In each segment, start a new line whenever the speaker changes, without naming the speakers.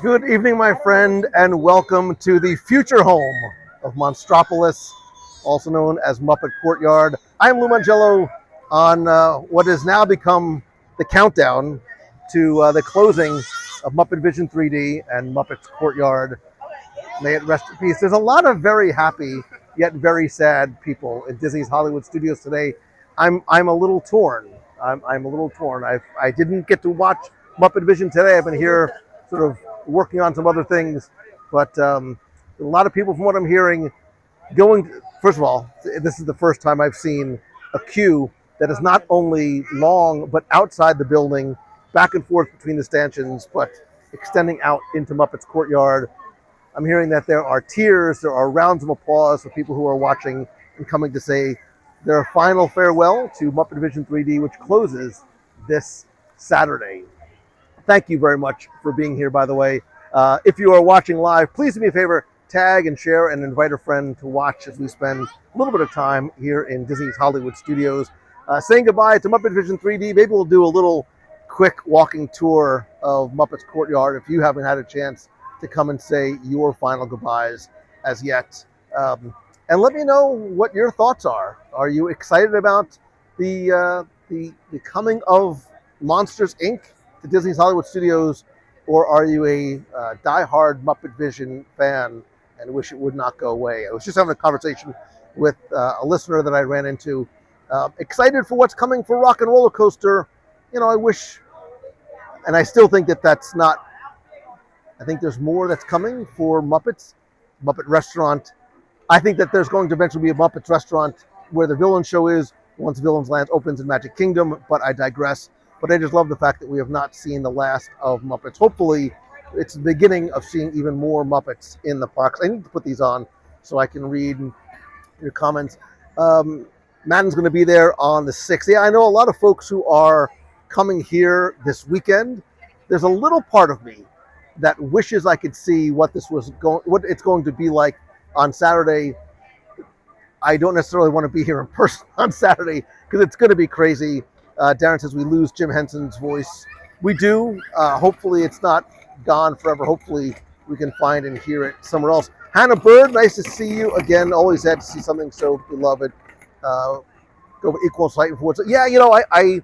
Good evening, my friend, and welcome to the future home of Monstropolis, also known as Muppet Courtyard. I'm Lou Mangello on what has now become the countdown to the closing of Muppet Vision 3D and Muppet's Courtyard. May it rest in peace. There's a lot of very happy yet very sad people in Disney's Hollywood studios today. I'm a little torn. I'm a little torn. I didn't get to watch Muppet Vision today. I've been here sort of working on some other things, but a lot of people, from what I'm hearing, first of all, this is the first time I've seen a queue that is not only long, but outside the building, back and forth between the stanchions, but extending out into Muppet's Courtyard. I'm hearing that there are tears, there are rounds of applause for people who are watching and coming to say their final farewell to Muppet Vision 3D, which closes this Saturday. Thank you very much for being here, by the way. If you are watching live, please do me a favor, tag and share and invite a friend to watch as we spend a little bit of time here in Disney's Hollywood studios. Saying goodbye to Muppet Vision 3D. Maybe we'll do a little quick walking tour of Muppet's Courtyard if you haven't had a chance to come and say your final goodbyes as yet. And let me know what your thoughts are. Are you excited about the coming of Monsters, Inc. to Disney's Hollywood studios, or are you a die-hard Muppet Vision fan and wish it would not go away? I was just having a conversation with a listener that I ran into. Excited for what's coming for Rock and Roller Coaster. You know, I wish, and I still think that's not, I think there's more that's coming for Muppets. Muppet Restaurant. I think that there's going to eventually be a Muppets Restaurant where the Villain Show is once Villain's Land opens in Magic Kingdom, but I digress. But I just love the fact that we have not seen the last of Muppets. Hopefully, it's the beginning of seeing even more Muppets in the parks. I need to put these on so I can read your comments. Madden's going to be there on the 6th. Yeah, I know a lot of folks who are coming here this weekend. There's a little part of me that wishes I could see what it's going to be like on Saturday. I don't necessarily want to be here in person on Saturday because it's going to be crazy. Darren says we lose Jim Henson's voice. We do. Hopefully it's not gone forever. Hopefully we can find and hear it somewhere else. Hannah Bird, nice to see you again. Always had to see something so beloved. Go with equal sight and forward. Yeah, you know, I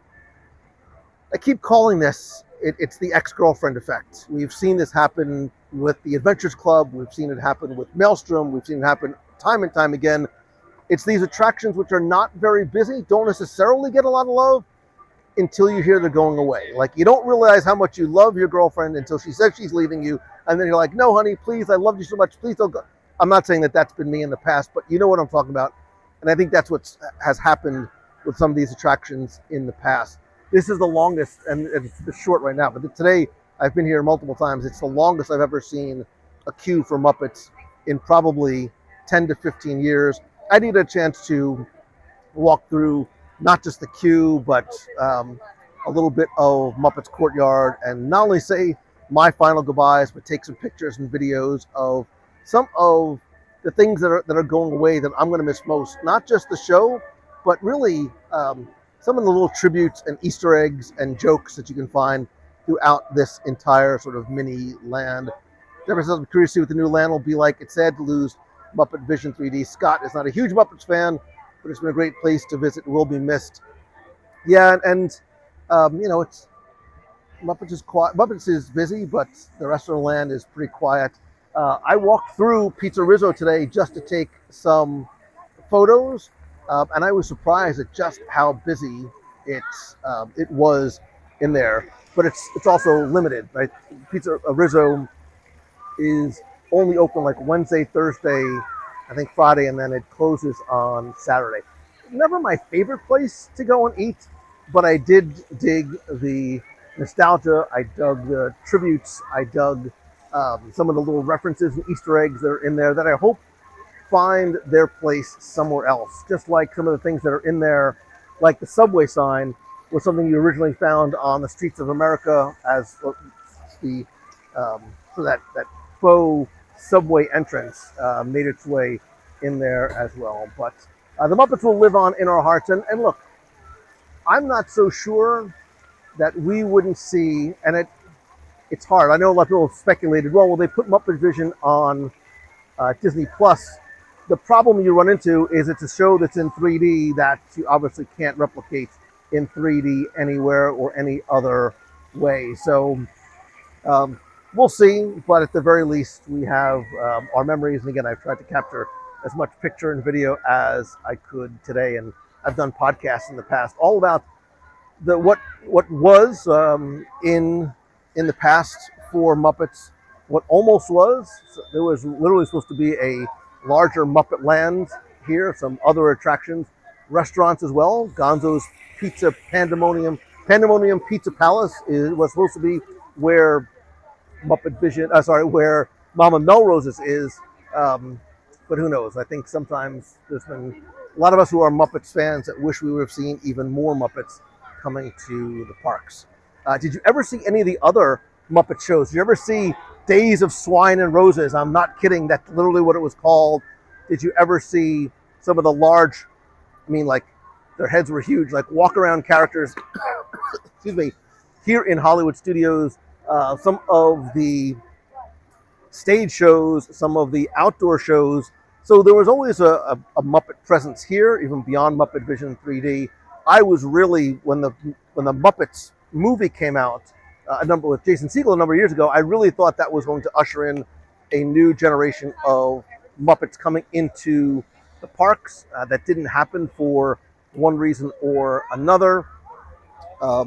keep calling this, it's the ex-girlfriend effect. We've seen this happen with the Adventures Club. We've seen it happen with Maelstrom. We've seen it happen time and time again. It's these attractions which are not very busy, don't necessarily get a lot of love, until you hear they're going away. Like, you don't realize how much you love your girlfriend until she says she's leaving you, and then you're like, no, honey, please, I love you so much, please don't go. I'm not saying that that's been me in the past, but you know what I'm talking about. And I think that's what has happened with some of these attractions in the past. This is the longest, and it's short right now, but today I've been here multiple times. It's the longest I've ever seen a queue for Muppets in probably 10 to 15 years. I need a chance to walk through not just the queue, but a little bit of Muppets Courtyard, and not only say my final goodbyes, but take some pictures and videos of some of the things that are going away that I'm going to miss most. Not just the show, but really some of the little tributes and Easter eggs and jokes that you can find throughout this entire sort of mini land. I'm curious to see what the new land will be like. It's sad to lose Muppet Vision 3D. Scott is not a huge Muppets fan, but it's been a great place to visit. It will be missed. Yeah, and it's Muppets is quiet. Muppets is busy, but the rest of the land is pretty quiet. I walked through Pizza Rizzo today just to take some photos, and I was surprised at just how busy it was in there. But it's also limited, right? Pizza Rizzo is only open like Wednesday, Thursday, I think Friday, and then it closes on Saturday. Never my favorite place to go and eat, but I did dig the nostalgia. I dug the tributes. I dug some of the little references and Easter eggs that are in there that I hope find their place somewhere else. Just like some of the things that are in there, like the subway sign, was something you originally found on the streets of America as the so that faux subway entrance made its way in there as well. But the Muppets will live on in our hearts. And look, I'm not so sure that we wouldn't see, and it's hard. I know a lot of people have speculated, well, will they put Muppet Vision on Disney Plus? The problem you run into is it's a show that's in 3D that you obviously can't replicate in 3D anywhere or any other way. So we'll see, but at the very least, we have our memories. And again, I've tried to capture as much picture and video as I could today. And I've done podcasts in the past all about what was in the past for Muppets, what almost was. So there was literally supposed to be a larger Muppet land here, some other attractions, restaurants as well. Gonzo's Pizza Pandemonium Pizza Palace was supposed to be where Muppet Vision, where Mama Melrose's is, but who knows? I think sometimes there's been a lot of us who are Muppets fans that wish we would have seen even more Muppets coming to the parks. Did you ever see any of the other Muppet shows? Did you ever see Days of Swine and Roses? I'm not kidding. That's literally what it was called. Did you ever see some of the large, like their heads were huge, like walk around characters, excuse me, here in Hollywood Studios, some of the stage shows, some of the outdoor shows. So there was always a Muppet presence here, even beyond Muppet Vision 3D. I was really, when the Muppets movie came out, with Jason Segel a number of years ago, I really thought that was going to usher in a new generation of Muppets coming into the parks. That didn't happen for one reason or another. A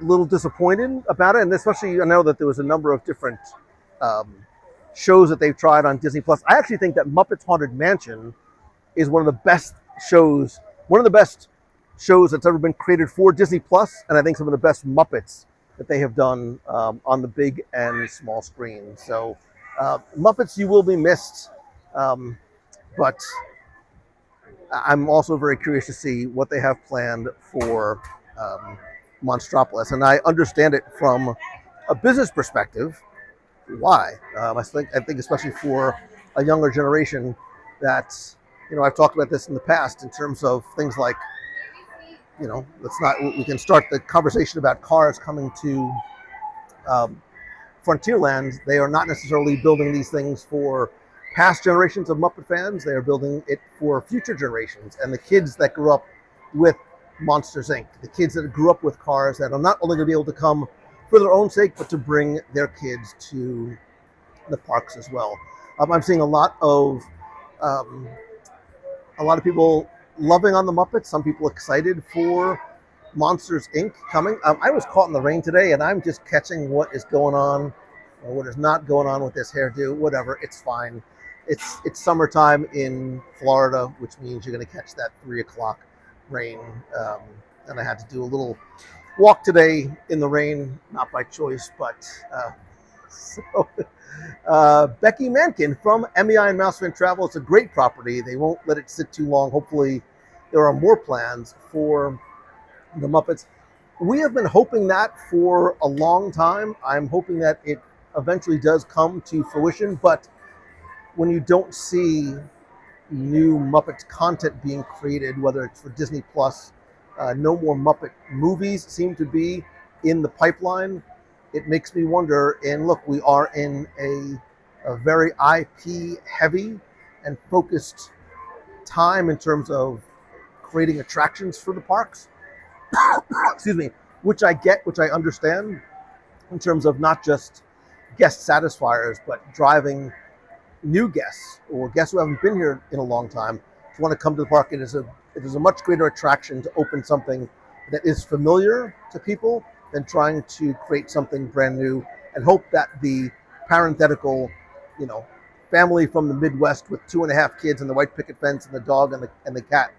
little disappointed about it, and especially I know that there was a number of different shows that they've tried on Disney Plus. I actually think that Muppets Haunted Mansion is one of the best shows that's ever been created for Disney Plus, and I think some of the best Muppets that they have done on the big and small screen. So Muppets, you will be missed, but I'm also very curious to see what they have planned for Monstropolis, and I understand it from a business perspective. Why? I think especially for a younger generation that, I've talked about this in the past in terms of things like, we can start the conversation about cars coming to Frontierland. They are not necessarily building these things for past generations of Muppet fans. They are building it for future generations and the kids that grew up with Monsters, Inc., the kids that grew up with cars that are not only going to be able to come for their own sake, but to bring their kids to the parks as well. I'm seeing a lot of people loving on the Muppets. Some people excited for Monsters Inc. coming. I was caught in the rain today, and I'm just catching what is going on or what is not going on with this hairdo. Whatever, it's fine. It's summertime in Florida, which means you're going to catch that 3 o'clock rain. And I had to do a little walk today in the rain, not by choice, but so. Becky Mankin from MEI and Mouse Fan Travel. It's a great property. They won't let it sit too long. Hopefully, there are more plans for the Muppets. We have been hoping that for a long time. I'm hoping that it eventually does come to fruition, but when you don't see new Muppet content being created, whether it's for Disney Plus, no more Muppet movies seem to be in the pipeline. It makes me wonder, and look, we are in a very IP heavy and focused time in terms of creating attractions for the parks. Excuse me, which I get, which I understand in terms of not just guest satisfiers, but driving new guests or guests who haven't been here in a long time to want to come to the park. It is a much greater attraction to open something that is familiar to people than trying to create something brand new and hope that the parenthetical, family from the Midwest with 2.5 kids and the white picket fence and the dog and the cat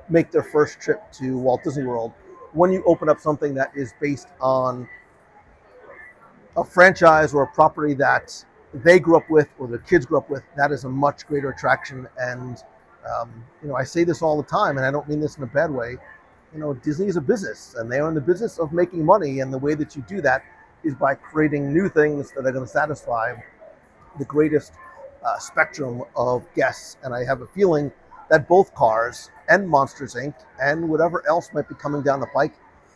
make their first trip to Walt Disney World. When you open up something that is based on a franchise or a property that they grew up with or their kids grew up with, that is a much greater attraction. And I say this all the time, and I don't mean this in a bad way. Disney is a business, and they are in the business of making money, and the way that you do that is by creating new things that are going to satisfy the greatest spectrum of guests. And I have a feeling that both Cars and Monsters Inc. and whatever else might be coming down the pike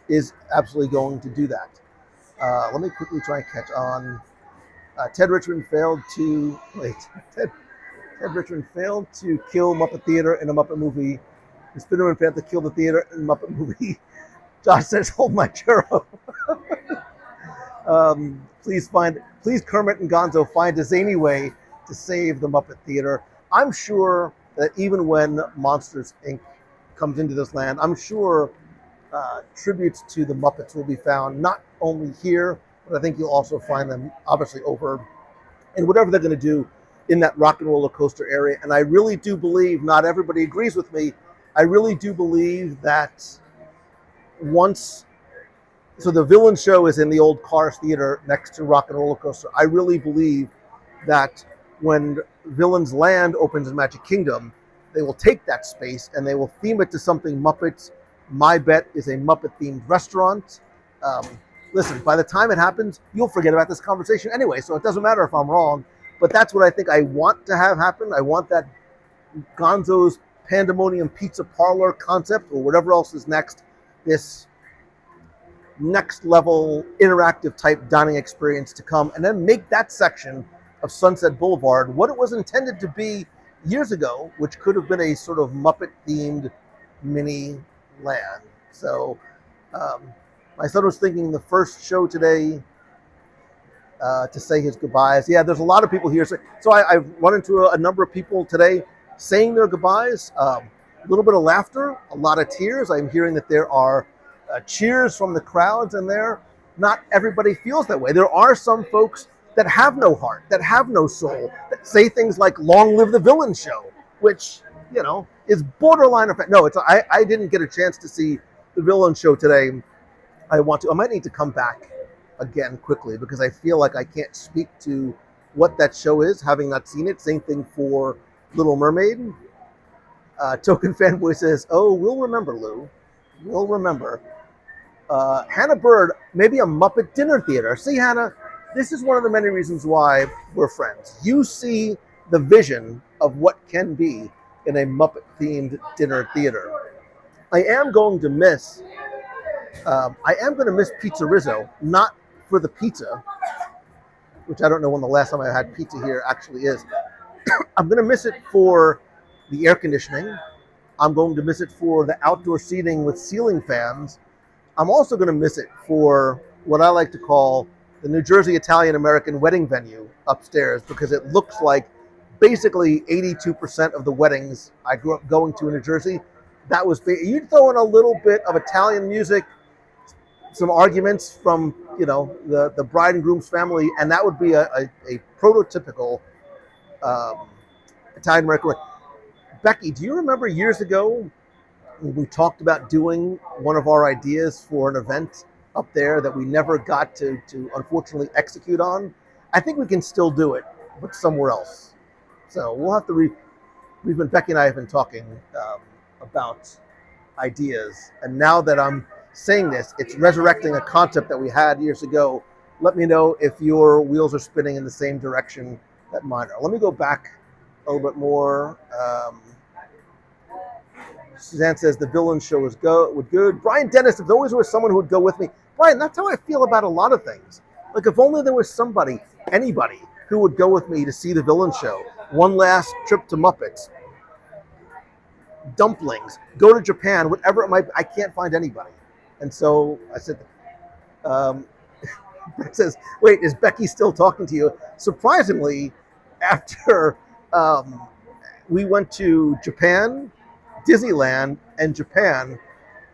is absolutely going to do that. Let me quickly try and catch on. Ted Richmond failed to kill Muppet Theater in a Muppet movie. The Spinnerman failed to kill the theater in a Muppet movie. Josh says, "Hold my churro." Please Kermit and Gonzo find a zany way to save the Muppet Theater. I'm sure that even when Monsters Inc. comes into this land, I'm sure tributes to the Muppets will be found not only here, but I think you'll also find them obviously over in whatever they're going to do in that Rock and Roller Coaster area. And I really do believe, not everybody agrees with me, I really do believe that so the Villain Show is in the old Cars Theater next to Rock and Roller Coaster. I really believe that when Villain's Land opens in Magic Kingdom, they will take that space and they will theme it to something Muppets. My bet is a Muppet-themed restaurant. Listen, by the time it happens, you'll forget about this conversation anyway, so it doesn't matter if I'm wrong. But that's what I think I want to have happen. I want that Gonzo's Pandemonium Pizza Parlor concept, or whatever else is next, this next level interactive type dining experience to come, and then make that section of Sunset Boulevard what it was intended to be years ago, which could have been a sort of Muppet-themed mini land. So my son was thinking the first show today to say his goodbyes. Yeah, there's a lot of people here. So I've run into a number of people today saying their goodbyes. A little bit of laughter, a lot of tears. I'm hearing that there are cheers from the crowds in there. Not everybody feels that way. There are some folks that have no heart, that have no soul, that say things like "Long live the Villain Show," which is borderline effect. No, I didn't get a chance to see the Villain Show today. I might need to come back again quickly because I feel like I can't speak to what that show is, having not seen it. Same thing for Little Mermaid. Token Fanboy says, "Oh, we'll remember, Lou. We'll remember." Hannah Bird, maybe a Muppet dinner theater. See, Hannah, this is one of the many reasons why we're friends. You see the vision of what can be in a Muppet-themed dinner theater. I am going to miss Pizza Rizzo, not for the pizza, which I don't know when the last time I had pizza here actually is. I'm going to miss it for the air conditioning. I'm going to miss it for the outdoor seating with ceiling fans. I'm also going to miss it for what I like to call the New Jersey Italian-American wedding venue upstairs, because it looks like basically 82% of the weddings I grew up going to in New Jersey that was you'd throw in a little bit of Italian music, some arguments from the bride and groom's family, and that would be a prototypical Italian American. Becky, do you remember years ago when we talked about doing one of our ideas for an event up there that we never got to unfortunately execute on? I think we can still do it, but somewhere else. So we'll have to Becky and I have been talking about ideas, and now that I'm saying this, it's resurrecting a concept that we had years ago. Let me know if your wheels are spinning in the same direction that mine are. Let me go back a little bit more. Suzanne says the villain show was good. Brian Dennis, if there always was someone who would go with me. Brian, that's how I feel about a lot of things. Like, if only there was anybody who would go with me to see the villain show. One last trip to Muppets. Dumplings. Go to Japan, whatever it might be. I can't find anybody. And so I said, Brett says, wait, is Becky still talking to you? Surprisingly, after we went to Japan, Disneyland, and Japan,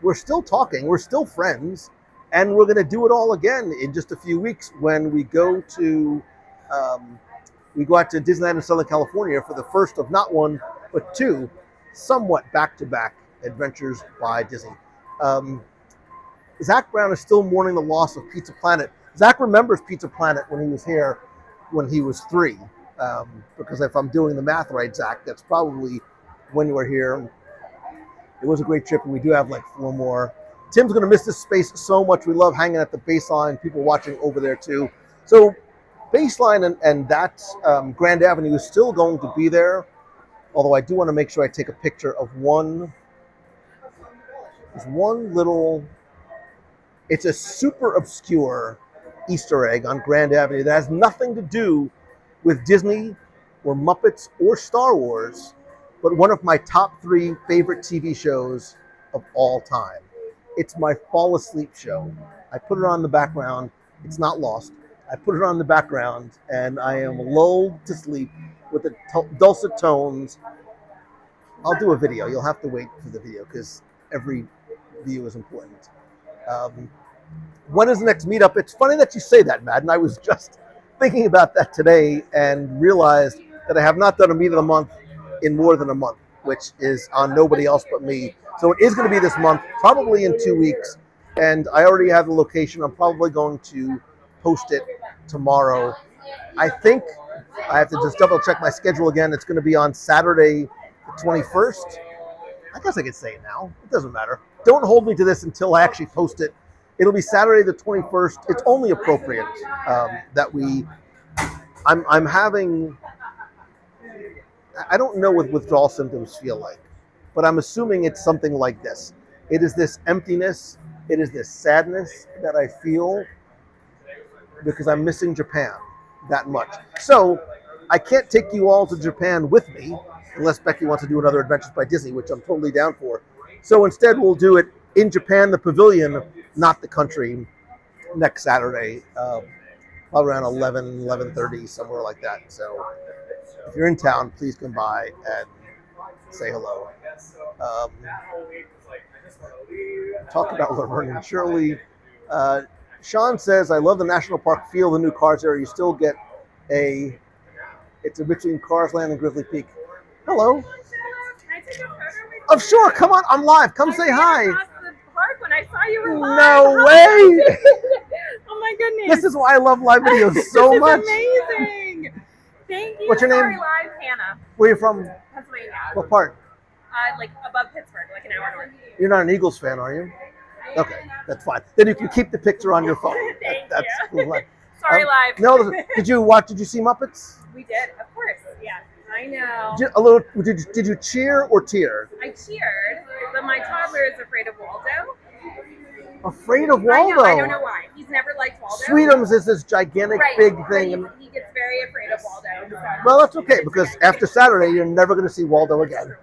we're still talking, we're still friends, and we're going to do it all again in just a few weeks when we go to out to Disneyland in Southern California for the first of not one, but two somewhat back-to-back adventures by Disney. Zach Brown is still mourning the loss of Pizza Planet. Zach remembers Pizza Planet when he was here when he was 3. Because if I'm doing the math right, Zach, that's probably when you were here. It was a great trip, and we do have like 4 more. Tim's going to miss this space so much. We love hanging at the Baseline, people watching over there too. So Baseline and that Grand Avenue is still going to be there, although I do want to make sure I take a picture of there's one little, it's a super obscure Easter egg on Grand Avenue that has nothing to do with Disney or Muppets or Star Wars, but one of my top 3 favorite TV shows of all time. It's my fall asleep show. I put it on the background. It's not lost. I put it on the background, and I am lulled to sleep with the dulcet tones. I'll do a video. You'll have to wait for the video because every view is important. When is the next meetup? It's funny that you say that, Madden. I was just thinking about that today and realized that I have not done a meet of the month in more than a month, which is on nobody else but me. So it is going to be this month, probably in 2 weeks. And I already have the location. I'm probably going to post it tomorrow. I think I have to just double check my schedule again. It's going to be on Saturday, the 21st. I guess I could say it now. It doesn't matter. Don't hold me to this until I actually post it. It'll be Saturday the 21st. It's only appropriate that I'm having, I don't know what withdrawal symptoms feel like, but I'm assuming it's something like this. It is this emptiness, it is this sadness that I feel because I'm missing Japan that much. So I can't take you all to Japan with me unless Becky wants to do another Adventures by Disney, which I'm totally down for. So instead we'll do it in Japan, the pavilion, not the country, next Saturday, probably around 11:30, somewhere like that. So if you're in town, please come by and say hello. Talk about Laverne and Shirley. Sean says, I love the National Park feel, the new Cars area. You still get it's a between Cars Land and Grizzly Peak. Hello.
Can I take a photo with you?
Oh, sure. Come on. I'm live. Come say hi.
Across the park when I saw you were live.
No way.
Oh my goodness.
This is why I love live videos so much.
This is amazing. Thank you.
What's your name?
Sorry, live, Hannah.
Where are you from?
Pennsylvania.
What part?
Like above Pittsburgh, like an hour north.
You're not an Eagles fan, are you? Okay, that's fine. Then you can keep the picture on your phone. That's
you.
cool.
Sorry, live.
No, did you see Muppets?
We did, of course. Yeah, I know.
Did you cheer or tear?
I cheered, but my toddler is afraid of Waldo.
Afraid of Waldo?
I don't know why. He's never liked Waldo.
Sweetums is this gigantic big thing.
He gets very afraid of Waldo. So.
Well, that's okay, because after Saturday, you're never going to see Waldo again.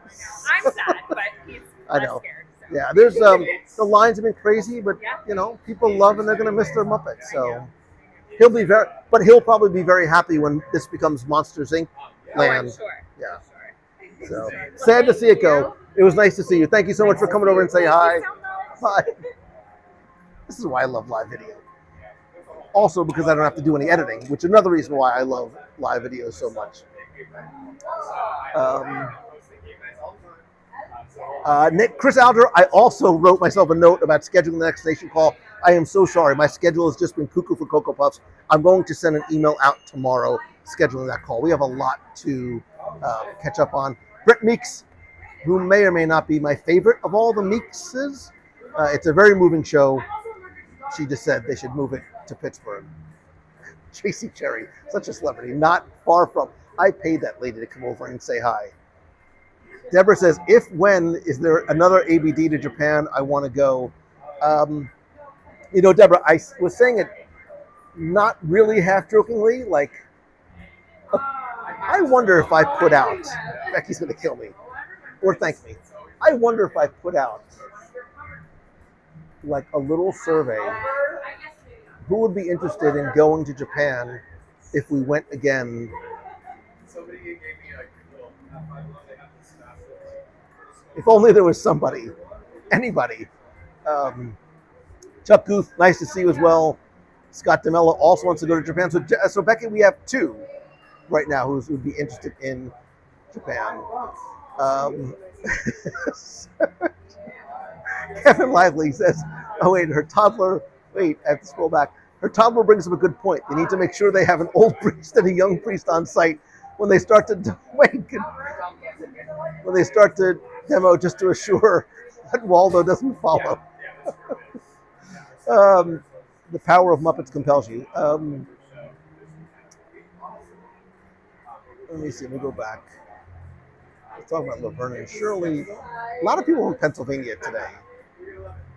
I'm sad, but he's less scared. So.
Yeah, there's the lines have been crazy, but people love and they're going to miss their Muppets. So he'll probably be very happy when this becomes Monsters Inc. land.
I'm sure.
Yeah. So sad to see it go. It was nice to see you. Thank you so much for coming over and say hi.
Thank you so
Bye.
much.
This is why I love live video. Also because I don't have to do any editing, which is another reason why I love live videos so much. Chris Alder, I also wrote myself a note about scheduling the next station call. I am so sorry. My schedule has just been cuckoo for Cocoa Puffs. I'm going to send an email out tomorrow scheduling that call. We have a lot to catch up on. Brett Meeks, who may or may not be my favorite of all the Meekses. It's a very moving show. She just said they should move it to Pittsburgh. Tracy Cherry, such a celebrity, not far from. I paid that lady to come over and say hi. Deborah says, when is there another ABD to Japan? I want to go. Deborah, I was saying it not really half-jokingly, like, I wonder if I put out, Becky's going to kill me, or thank me. I wonder if I put out, like, a little survey. Who would be interested in going to Japan if we went again? If only there was somebody, anybody. Chuck Guth, nice to see you as well. Scott DeMello also wants to go to Japan. So Becky, we have two right now who would be interested in Japan. Kevin Lively says, oh wait, I have to scroll back. Her toddler brings up a good point. They need to make sure they have an old priest and a young priest on site when they start to demo, just to assure that Waldo doesn't follow. The power of Muppets compels you. Let me see. Let me go back. Let's talk about Laverne and Shirley. A lot of people in Pennsylvania today.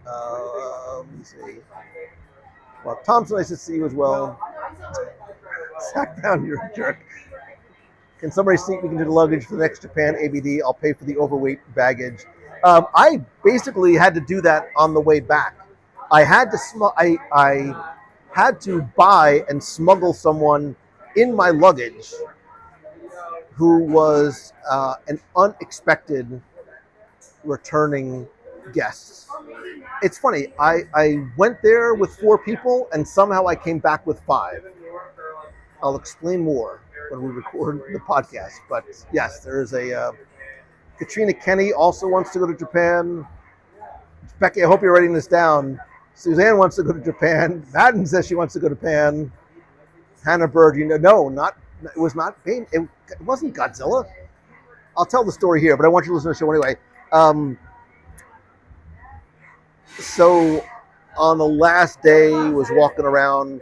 Let me see. Well, Tom's nice to see you as well. Zach Brown, you're a jerk. Can somebody sneak me into the luggage for the next Japan ABD? I'll pay for the overweight baggage. I basically had to do that on the way back. I had to buy and smuggle someone in my luggage who was an unexpected returning guest. It's funny. I went there with 4 people, and somehow I came back with 5. I'll explain more when we record the podcast. But yes, there is a Katrina Kenny also wants to go to Japan. Becky, I hope you're writing this down. Suzanne wants to go to Japan. Madden says she wants to go to Japan. Hannah Bird, it wasn't Godzilla. I'll tell the story here, but I want you to listen to the show anyway. So on the last day, was walking around.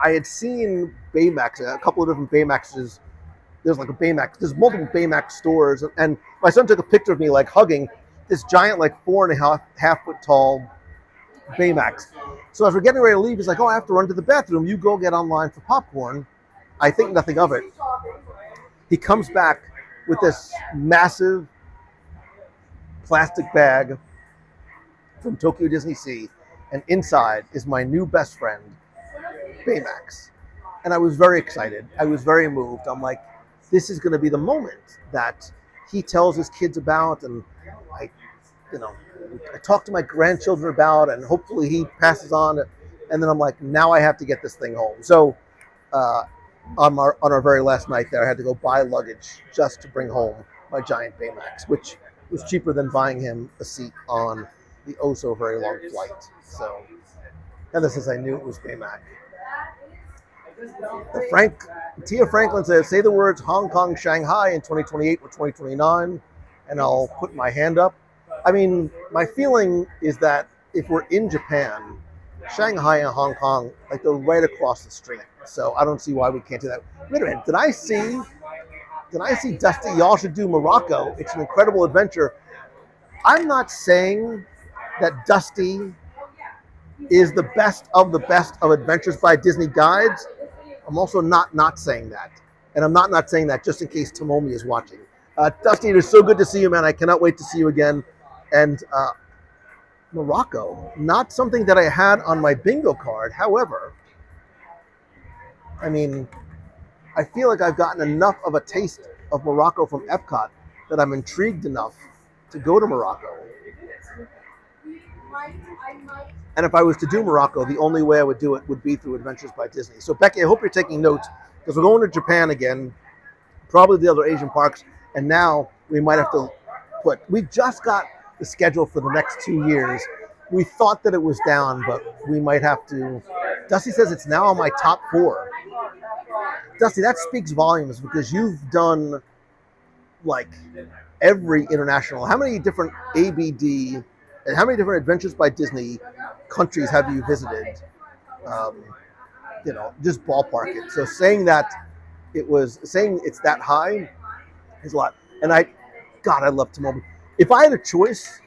I had seen Baymax, a couple of different Baymaxes. There's multiple Baymax stores, and my son took a picture of me like hugging this giant, like 4.5 foot tall Baymax. So as we're getting ready to leave, he's like, oh, I have to run to the bathroom. You go get online for popcorn. I think nothing of it. He comes back with this massive plastic bag from Tokyo Disney Sea, and inside is my new best friend, Baymax. And I was very excited. I was very moved. I'm like, this is going to be the moment that he tells his kids about, and I talk to my grandchildren about, and hopefully he passes on. And then I'm like, now I have to get this thing home. So on our very last night there, I had to go buy luggage just to bring home my giant Baymax, which was cheaper than buying him a seat on the oh so very long flight. So, and this is, I knew it was Baymax. Tia Franklin says, say the words Hong Kong, Shanghai in 2028 or 2029, and I'll put my hand up. I mean, my feeling is that if we're in Japan, Shanghai and Hong Kong, like they're right across the street. So I don't see why we can't do that. Wait a minute, did I see Dusty? Y'all should do Morocco. It's an incredible adventure. I'm not saying that Dusty is the best of adventures by Disney guides. I'm also not saying that. And I'm not saying that just in case Tomomi is watching. Dusty, it is so good to see you, man. I cannot wait to see you again. And Morocco, not something that I had on my bingo card. However, I mean, I feel like I've gotten enough of a taste of Morocco from Epcot that I'm intrigued enough to go to Morocco. And if I was to do Morocco, the only way I would do it would be through Adventures by Disney. So Becky, I hope you're taking notes, because we're going to Japan again, probably the other Asian parks, and now we might have to we just got the schedule for the next 2 years. We thought that it was down, but we might have to. Dusty says it's now on my top 4. Dusty, that speaks volumes, because you've done like every international. How many different ABD and how many different Adventures by Disney countries have you visited? Just ballpark it. So saying it's that high is a lot. And I love Tomomi. If I had a choice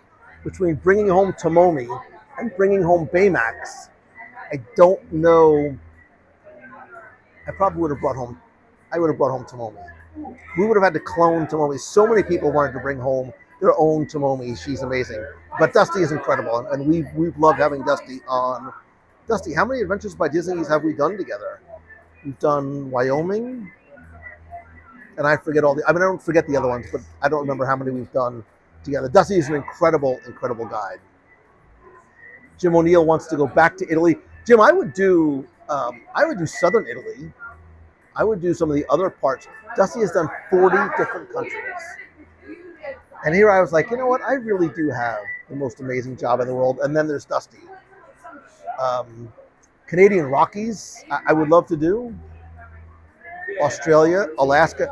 between bringing home Tomomi and bringing home Baymax, I don't know. I probably would have brought home Tomomi. We would have had to clone Tomomi. So many people wanted to bring home their own Tomomi. She's amazing. But Dusty is incredible, and we've loved having Dusty on. Dusty, how many Adventures by Disney have we done together? We've done Wyoming, and I don't forget the other ones, but I don't remember how many we've done together. Dusty is an incredible, incredible guide. Jim O'Neill wants to go back to Italy. Jim, I would do Southern Italy. I would do some of the other parts. Dusty has done 40 different countries. And here I was like, you know what? I really do have the most amazing job in the world. And then there's Dusty. Canadian Rockies, I would love to do. Australia, Alaska,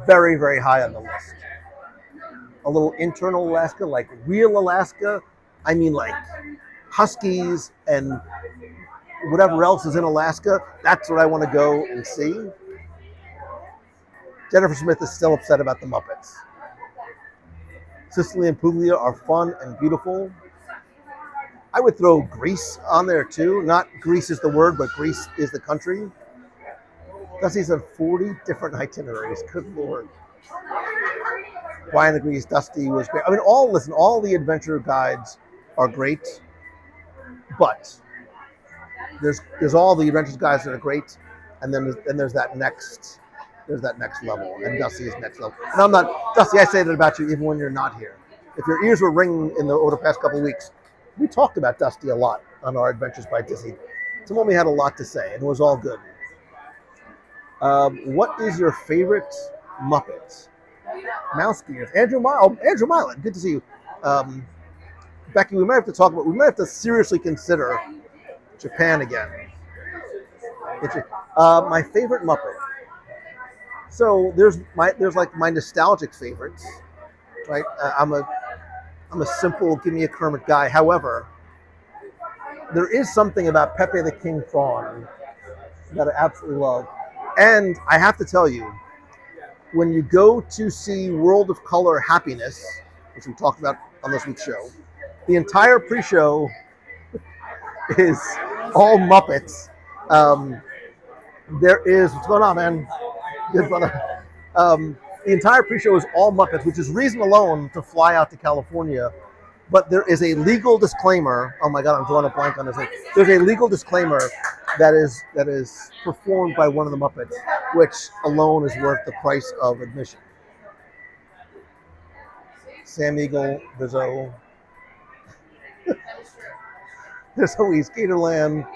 very, very high on the list. A little internal Alaska, like real Alaska. I mean, like Huskies and whatever else is in Alaska. That's what I want to go and see. Jennifer Smith is still upset about the Muppets. Sicily and Puglia are fun and beautiful. I would throw Greece on there too. Not Greece is the word, but Greece is the country. Dusty's on 40 different itineraries. Good Lord. Brian agrees Dusty was great. I mean, all the adventure guides are great, but there's all the adventures guides that are great, and then there's that next level, and Dusty is next level. And I'm not Dusty. I say that about you even when you're not here. If your ears were ringing over the past couple of weeks, we talked about Dusty a lot on our Adventures by Disney. Tomomi had a lot to say, and it was all good. What is your favorite Muppet? Mouse Gears. Andrew Milan, good to see you. Becky, we might have to seriously consider Japan again. My favorite Muppet. So there's like my nostalgic favorites, right? I'm a simple give me a Kermit guy. However, there is something about Pepe the King Prawn that I absolutely love. And I have to tell you, when you go to see World of Color Happiness, which we talked about on this week's show, the entire pre-show is all Muppets. What's going on, man? Good brother. The entire pre-show is all Muppets, which is reason alone to fly out to California. But there is a legal disclaimer. Oh my God, I'm drawing a blank on this thing. There's a legal disclaimer that is performed by one of the Muppets, which alone is worth the price of admission. Sam Eagle, Bizzo. There's always Gatorland.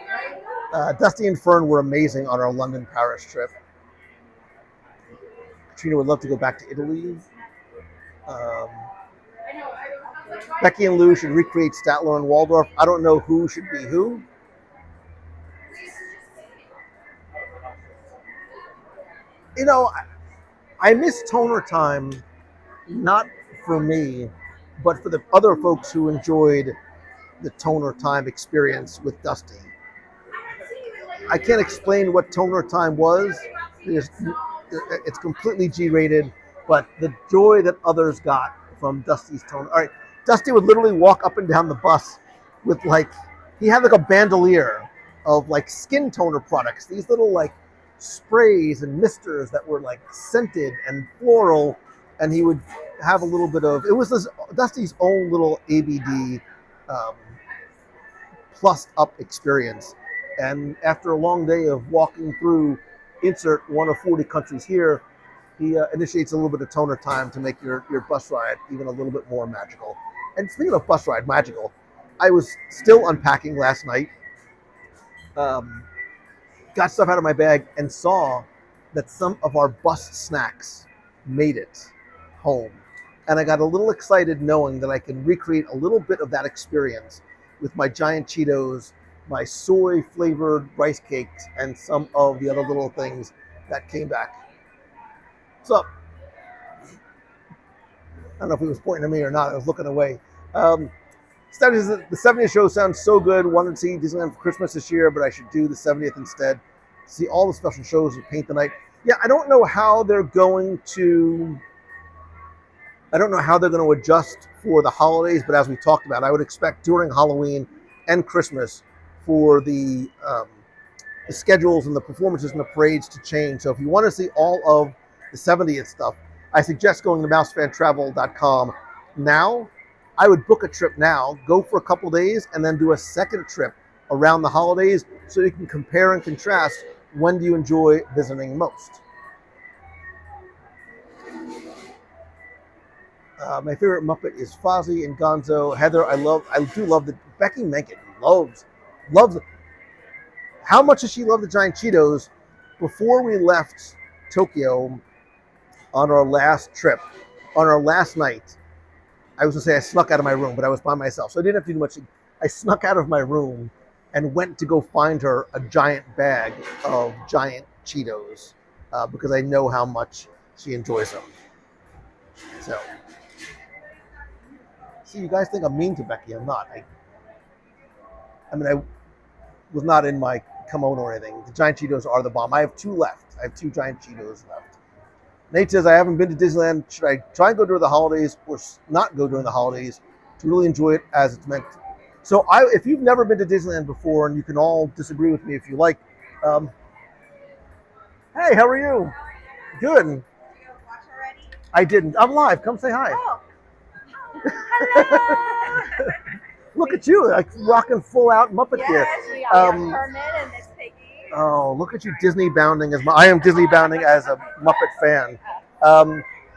Dusty and Fern were amazing on our London-Paris trip. Katrina would love to go back to Italy. Becky and Lou should recreate Statler and Waldorf. I don't know who should be who. You know, I miss Toner Time, not for me, but for the other folks who enjoyed the Toner Time experience with Dusty. I can't explain what Toner Time was. It's completely G-rated, but the joy that others got from Dusty's Toner. All right, Dusty would literally walk up and down the bus with he had like a bandolier of like skin toner products. These little like sprays and misters that were like scented and floral, and he would have a little bit of, it was Dusty's own little ABD plus up experience. And after a long day of walking through insert one of 40 countries here, he initiates a little bit of toner time to make your bus ride even a little bit more magical. And speaking of bus ride magical, I was still unpacking last night, got stuff out of my bag, and saw that some of our bus snacks made it home. And I got a little excited knowing that I can recreate a little bit of that experience with my giant Cheetos, my soy-flavored rice cakes, and some of the other little things that came back. What's up? I don't know if he was pointing at me or not. I was looking away. The 70th show sounds so good. Wanted to see Disneyland for Christmas this year, but I should do the 70th instead. See all the special shows with Paint the Night. Yeah, I don't know how they're going to adjust for the holidays, but as we talked about, I would expect during Halloween and Christmas for the schedules and the performances and the parades to change. So if you want to see all of the 70th stuff, I suggest going to mousefantravel.com now. I would book a trip now, go for a couple days, and then do a second trip around the holidays so you can compare and contrast when do you enjoy visiting most. My favorite Muppet is Fozzie and Gonzo. Heather, I do love the Becky Menken loves. How much does she love the giant Cheetos? Before we left Tokyo on our last trip, on our last night, I was going to say I snuck out of my room, but I was by myself, so I didn't have to do much. I snuck out of my room and went to go find her a giant bag of giant Cheetos because I know how much she enjoys them. So, see, you guys think I'm mean to Becky. I'm not. I was not in my kimono or anything. The giant Cheetos are the bomb. I have 2 left. I have 2 giant Cheetos left. Nate says, I haven't been to Disneyland. Should I try and go during the holidays or not go during the holidays to really enjoy it as it's meant? So if you've never been to Disneyland before, and you can all disagree with me if you like. Hey, how are you? Good.
Did you watch already?
I didn't. I'm live. Come say hi.
Oh. Hello.
Look at you, like rocking full out Muppet here.
Yes, we are Kermit and Miss Piggy.
Oh, look at you Disney bounding I am Disney bounding as a Muppet fan.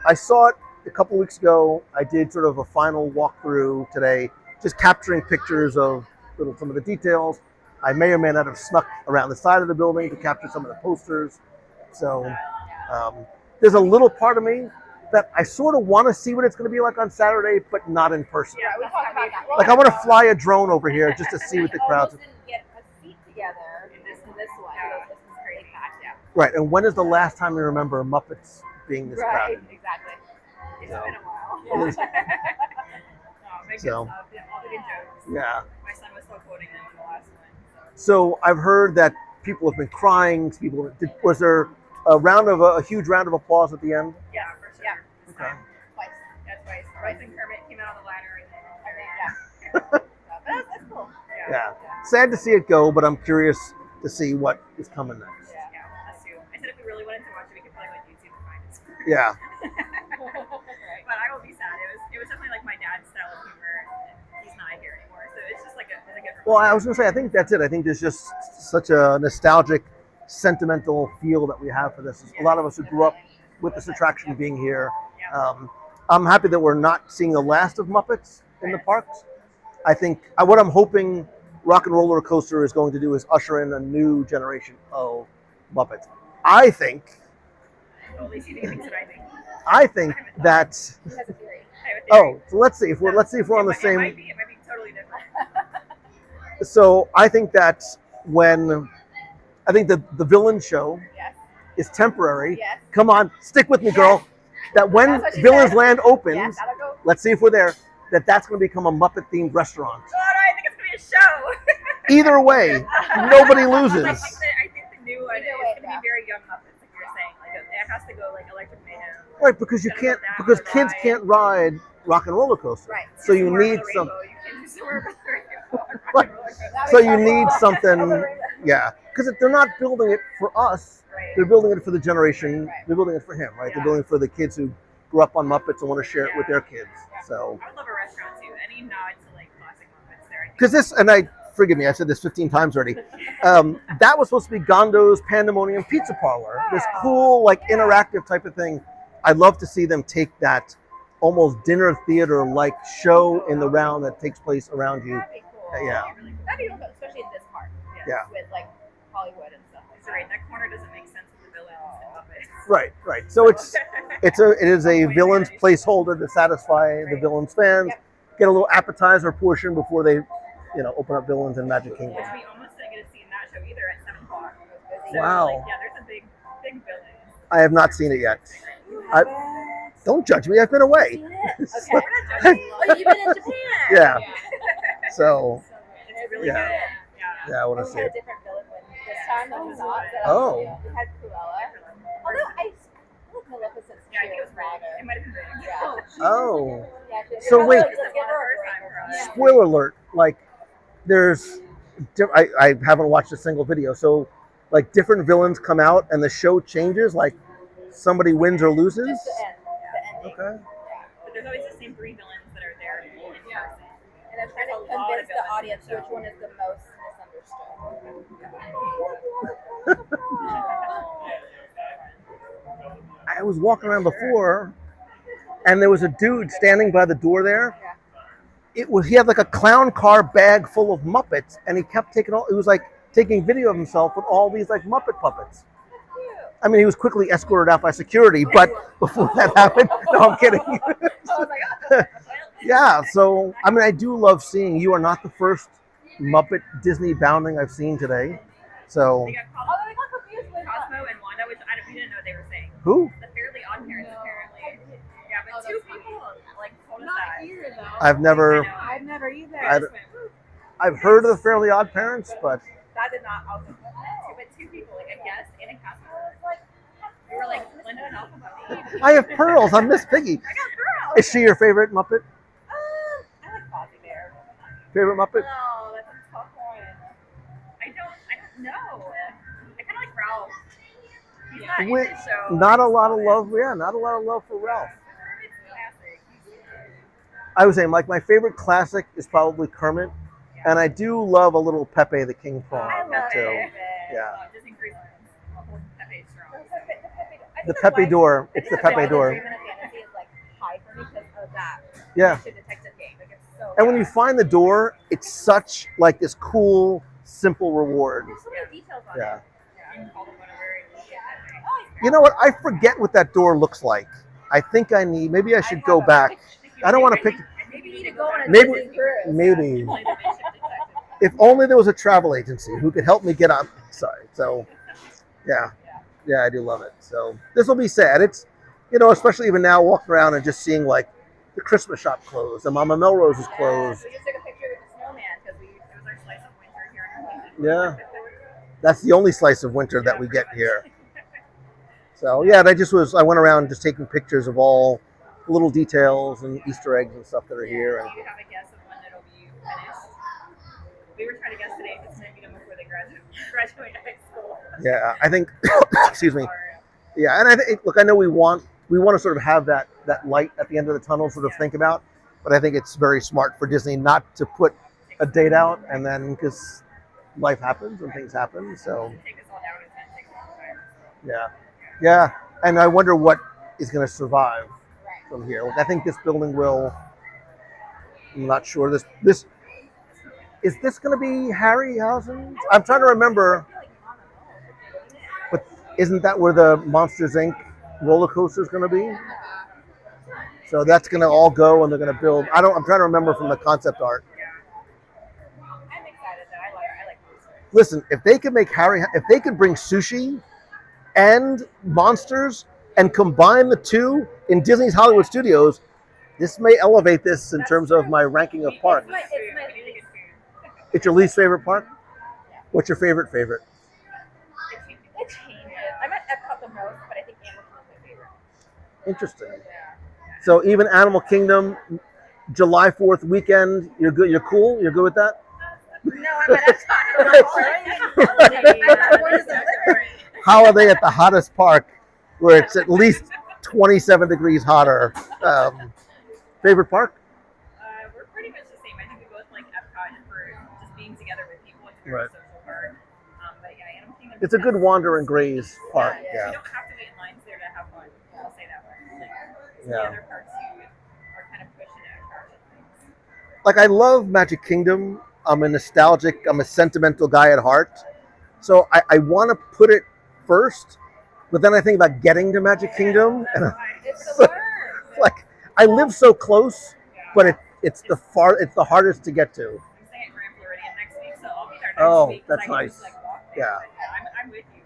I saw it a couple weeks ago. I did sort of a final walkthrough today, just capturing pictures of some of the details. I may or may not have snuck around the side of the building to capture some of the posters. So there's a little part of me that I sort of want to see what it's going to be like on Saturday, but not in person.
Yeah, we talked about that.
Like I want to fly a drone over here just to see what the crowds.
Didn't get a seat together in this one. This was crazy packed, yeah.
Right, and when is the last time you remember Muppets being this crowded?
Right, exactly. It's
So.
been a while.
It is.
Big
So.
good stuff. Yeah, all the good jokes.
Yeah.
My son was still quoting them in the last one.
So I've heard that people have been crying. Was there a huge round of applause at the end?
Yeah, for sure. Yeah.
Okay.
Twice. Yeah, twice. Bryce and Kermit came out on the ladder and then yeah. But that's cool.
Yeah. Sad to see it go, but I'm curious to see what is coming next.
Yeah, us too. I said if we really wanted to watch it, we could probably go on YouTube and find it.
Yeah.
But I will be sad. It was definitely like my dad's style of humor, and he's not here anymore. So it's just like a good.
Well, I was going to say, I think that's it. I think there's just such a nostalgic, sentimental feel that we have for this. A lot of us who grew up with this attraction being here. I'm happy that we're not seeing the last of Muppets in the parks. I think what I'm hoping Rock and Roller Coaster is going to do is usher in a new generation of Muppets. I think.
Only see the things that I think.
I think that.
He has a theory.
Oh, so let's see if we're on the same.
It might be totally different.
So I think that the villain show
Yes.
is temporary.
Yes.
Come on, stick with me, girl. That when
That's what she
Villains
said.
Land opens,
Yes, that'll go.
let's see if we're there. That's going to become a Muppet-themed restaurant.
God, I think it's gonna be a show.
Either way, nobody loses.
I think the new one is gonna be very young Muppets, like you were saying. Like it has to go like Electric Mayhem.
Right, because kids can't ride Rock and Roller Coaster.
Right.
So you need some.
You can't do Somewhere Over the Rainbow.
Right. So you need something. Yeah, because they're not building it for us.
Right.
They're building it for the generation.
Right.
They're building it for him, right?
Yeah.
They're building it for the kids who grew up on Muppets and want to share it with their kids.
Yeah.
So.
I would love a restaurant too. Any nod to like classic Muppets there.
Because forgive me, I've said this 15 times already. That was supposed to be Gondo's Pandemonium Pizza Parlor. This cool, like interactive type of thing. I'd love to see them take that almost dinner theater like show in the round that takes place around you.
That'd be cool.
Yeah.
That'd be cool, especially in this park.
Yeah.
With like Hollywood and stuff. So right, that corner doesn't make sense with the villains and Muppets.
Right. So it is a villain's placeholder to satisfy the villain's fans.
Yep.
Get a little appetizer portion before they, open up villains in Magic Kingdom.
Which we almost didn't get to see in that show either at 7 o'clock. So,
Wow.
There's a big villain.
I have not seen it yet. Don't judge me. I've been away.
Okay, we're not judging. Well, you've been in Japan.
Yeah. So,
It's really
Yeah.
good.
yeah, I want to
We
see
had a
it.
different villain this time than we thought.
Oh.
We had Cruella. Although I look Maleficent's
Yeah, I think it was
louder.
Rig. It might have been Rig.
Yeah.
Oh.
Yeah,
So wait.
Let's give her a break. Yeah.
Spoiler alert. Like, there's, I haven't watched a single video. So, like, different villains come out and the show changes. Like, somebody wins or loses.
Just the end. The ending.
Okay.
Yeah.
But there's always the same 3 villains that are there in person.
And I'm trying to
There's a lot
convince
of
the
villains,
audience
so-
which one is the most
I was walking around before, and there was a dude standing by the door there. He had like a clown car bag full of Muppets, and he kept taking it was like taking video of himself with all these like Muppet puppets. I mean, he was quickly escorted out by security, but before that happened, no, I'm kidding. Yeah, so I mean, I do love seeing. You are not the first Muppet Disney bounding I've seen today. So
They got
Oh, they got confused with
Cosmo and Wanda, which we didn't know what they were saying.
who?
The Fairly Odd Parents, apparently. Yeah, but 2 people told us that.
I've never.
I've never either.
I don't- I've heard of the Fairly Odd Parents, but
That did not also. But 2 people, like a guest and a cast member. We were like, Linda and Alpha Bunny.
I have pearls. I miss Piggy.
I got girls.
Is she your favorite Muppet?
I like Fozzie Bear.
Favorite Muppet?
No, that's a tough one. I don't know. I kind of like Ralph. He's not in
Wait,
this show.
not a lot of love. Yeah, not a lot of love for Ralph.
It's classic.
I would say like my favorite classic is probably Kermit, and I do love a little Pepe the King Prawn
I love
too.
it.
Yeah.
Disney Cruise Lines. I'll hold Pepe strong.
The Pepe door. It's the Pepe door.
Dream and Fantasy is like high for me because of that.
Yeah.
Detective game. Like, it's so
And when you find the door, it's such like this cool, simple reward.
there's so many details on
Yeah.
it.
You can call them whatever you get.
You know what? I forget what that door looks like. I think maybe I should go back. I don't want to pick.
Maybe
You need to go on a
Maybe-
Disney cruise.
Maybe.
Play the Midship Detective.
If only there was a travel agency who could help me get on. Sorry. So, yeah. Yeah, I do love it. So this will be sad. It's, especially even now walking around and just seeing like the Christmas shop closed and Mama Melrose is closed.
We just took a picture with the snowman because it was our slice of winter here in Arlington.
Yeah. That's the only slice of winter that we get here. So yeah, I went around just taking pictures of all the little details and Easter eggs and stuff that are here. And
Do you have a guess of when it'll be finished? We were trying to guess today if it's going to be done before they graduate high school.
yeah, I think, excuse me.
Or,
Yeah, and I think, look, I know we want to sort of have that light at the end of the tunnel sort of think about, but I think it's very smart for Disney not to put a date out and then because life happens and things happen. So
to take this all down, it's going to take a long time.
yeah, and I wonder what is going to survive from here. Like, I think this building will. I'm not sure. This is this going to be Harryhausen? I'm trying to remember. But isn't that where the Monsters Inc. roller coaster is going to be? So that's going to all go, and they're going to build. I'm trying to remember from the concept art.
I'm excited though. I like monsters.
Listen, if they could if they could bring sushi and monsters and combine the two in Disney's Hollywood Studios, this may elevate this in terms of my ranking of parks.
It's my really good food.
It's your least favorite park? What's your favorite?
It changes. I'm at Epcot the most, but I think Animal Kingdom is my favorite.
Interesting. So even Animal Kingdom, July 4th weekend, you're good. You're cool. You're good with that.
No, I'm at Epcot.
How are they at the hottest park, where it's at least 27 degrees hotter? Favorite park?
We're pretty much the same. I think we both like Epcot for just being together with people. It's a
Right.
very social park. But yeah, Animal Kingdom.
It's a good wander and graze park.
You
Yeah.
don't have to wait in lines there to have fun. I'll say that way.
some of the other parks who are kind of pushing attraction things.
Like, I love Magic Kingdom. I'm a sentimental guy at heart. So I want to put it first, but then I think about getting to Magic Kingdom, and
It's the worst.
like, I live so close, but it's the hardest to get to.
I'm staying at Grand Floridian next week, so I'll be there next
Oh,
week.
that's
I can
nice.
just, like, walk there.
Yeah.
But I'm with you.